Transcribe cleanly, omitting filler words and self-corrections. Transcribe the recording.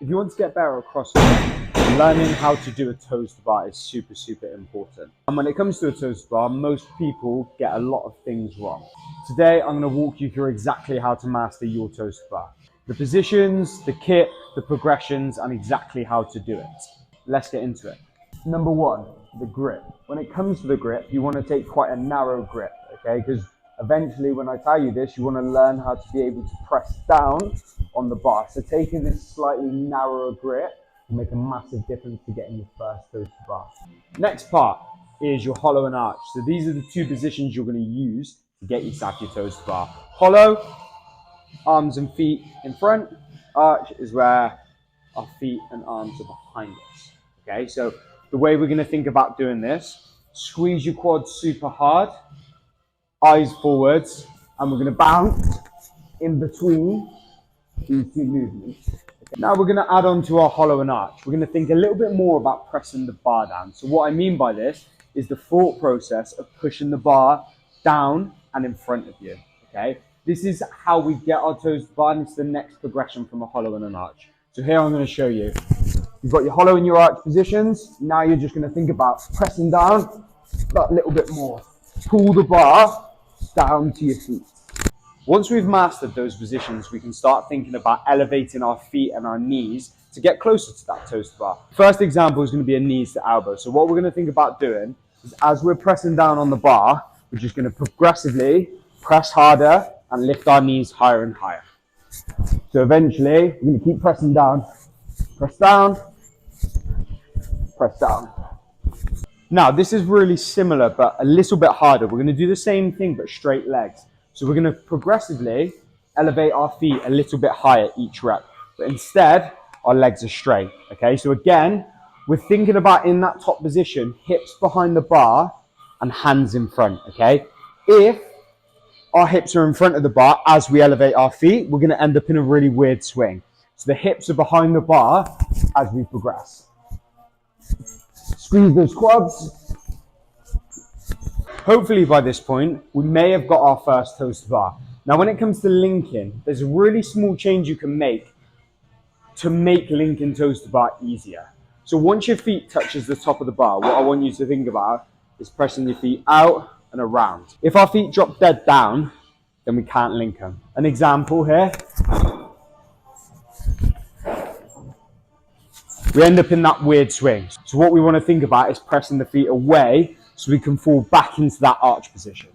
If you want to get better at CrossFit, learning how to do a toes to bar is super, super important. And when it comes to a toes to bar, most people get a lot of things wrong. Today, I'm going to walk you through exactly how to master your toes to bar. The positions, the kit, the progressions, and exactly how to do it. Let's get into it. Number one, the grip. When it comes to the grip, you want to take quite a narrow grip, okay? Because eventually when I tell you this, you want to learn how to be able to press down on the bar. So taking this slightly narrower grip will make a massive difference to getting your first toes to bar. Next part is your hollow and arch. So these are the two positions you're going to use to get yourself your toes to bar. Hollow, arms and feet in front. Arch is where our feet and arms are behind us. Okay, so the way we're going to think about doing this, squeeze your quads super hard, eyes forwards, and we're going to bounce in between these two movements. Okay. Now we're going to add on to our hollow and arch. We're going to think a little bit more about pressing the bar down. So what I mean by this is the thought process of pushing the bar down and in front of you. Okay, this is how we get our toes to bar, and it's the next progression from a hollow and an arch. So here I'm going to show you. You've got your hollow and your arch positions. Now you're just going to think about pressing down that little bit more. Pull the bar down to your feet. Once we've mastered those positions, we can start thinking about elevating our feet and our knees to get closer to that toes to bar. First example is going to be a knees to elbow. So what we're going to think about doing is, as we're pressing down on the bar, we're just going to progressively press harder and lift our knees higher and higher. So eventually, we're going to keep pressing down. Press down, press down. Now, this is really similar, but a little bit harder. We're going to do the same thing, but straight legs. So we're going to progressively elevate our feet a little bit higher each rep, but instead, our legs are straight. Okay, so again, we're thinking about in that top position, hips behind the bar and hands in front. Okay, if our hips are in front of the bar as we elevate our feet, we're going to end up in a really weird swing. So the hips are behind the bar as we progress. Squeeze those quads. Hopefully by this point, we may have got our first toes to bar. Now when it comes to linking, there's a really small change you can make to make linking toes to bar easier. So once your feet touches the top of the bar, what I want you to think about is pressing your feet out and around. If our feet drop dead down, then we can't link them. An example here. We end up in that weird swing. So what we want to think about is pressing the feet away so we can fall back into that arch position.